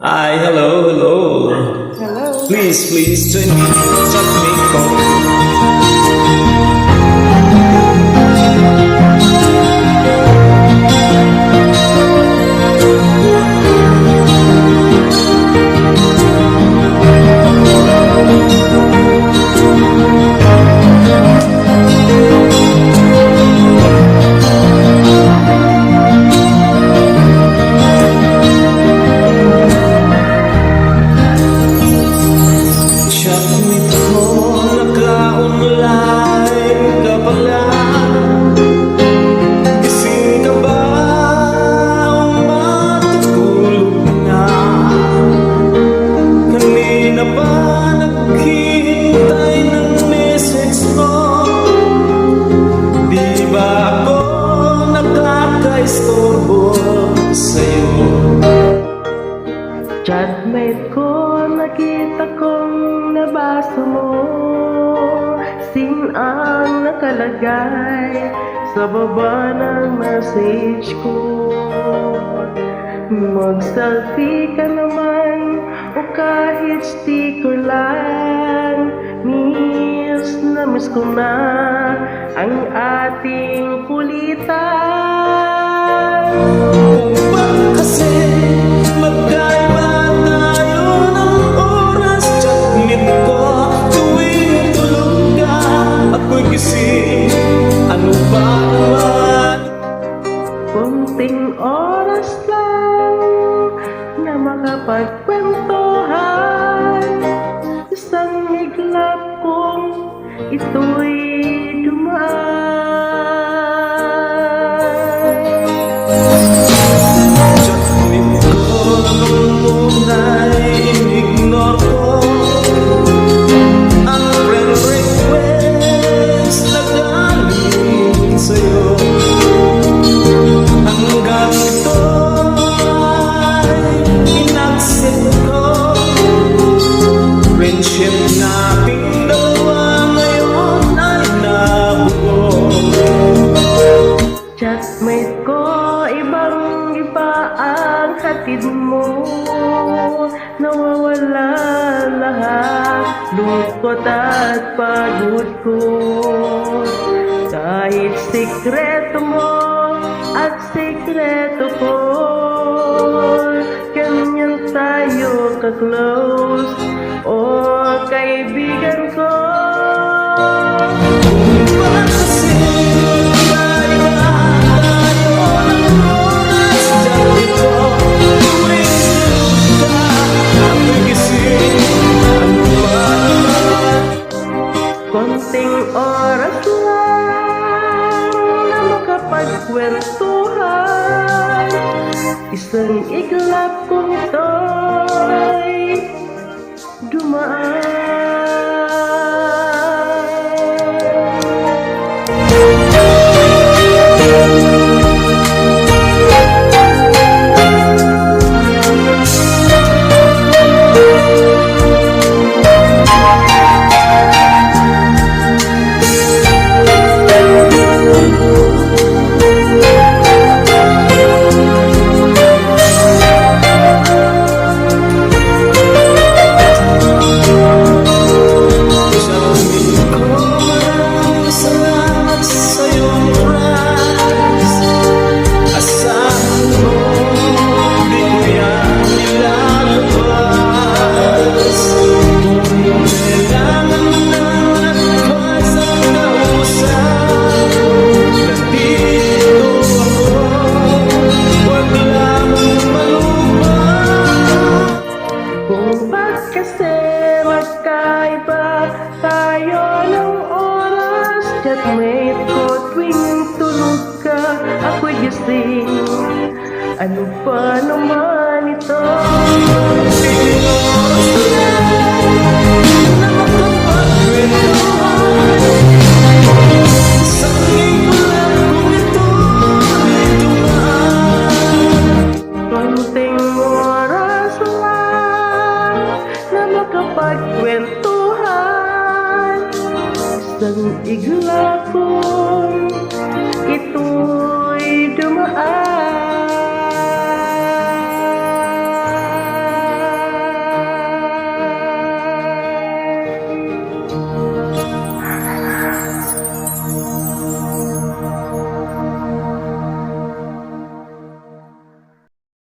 Hi, hello, hello. Hello. Please join me. Chat me, call. Chatmate ko, naka-online ka pala. Gising ka ba o matutulog na? Kanina pa naghihintay ng message mo. Di ba ako nakaka-istorbo sa'yo? Chatmate ko, nakita kong nabasa mo. Sin ang nakalagay sa baba ng message ko. Mag-selfie ka naman o kahit sticker lang. Miss na miss ko na ang ating kulitan. Bakit kasi magkaiba tayo ng oras? Chatmate ko, tuwing tulog ka, ako'y gising. Ano ba naman? Konting oras lang na makapagkwentuhan. Isang iglap kong ito'y dumaan. Chatmate ko, nung muna'y in-ignore ko ang friend request na galing sa'yo. Hanggang ito ay in-accept ko. Friendship nating dalawa ngayon ay nabuo. Chatmate ko, ibang-iba ang hatid mo. Nawawala lahat, lungkot at pagod ko. Kahit sikreto mo at sikreto ko, ganyan tayo ka-close, o kaibigan ko. Bakit kasi magkaiba tayo ng oras? Chatmate ko, tuwing tulog ka, ako'y gising. Ano ba naman? Konting oras lang na makapagkwentuhan. Isang iglap kong ito'y dumaan. Chatmate ko, maraming salamat sa iyong oras. Asahan mo, di ko yan ilalabas. Kung kailangan ng advice ang kausap, nandito ako, huwag lamang malumpat. Kung ba't kasi magkaiba tayo ng oras? Chatmate ko, tuwing tulog ka, ako'y gising. Ano pa naman ito? Konting oras lang na makapagkwentuhan. Isang iglap kong ito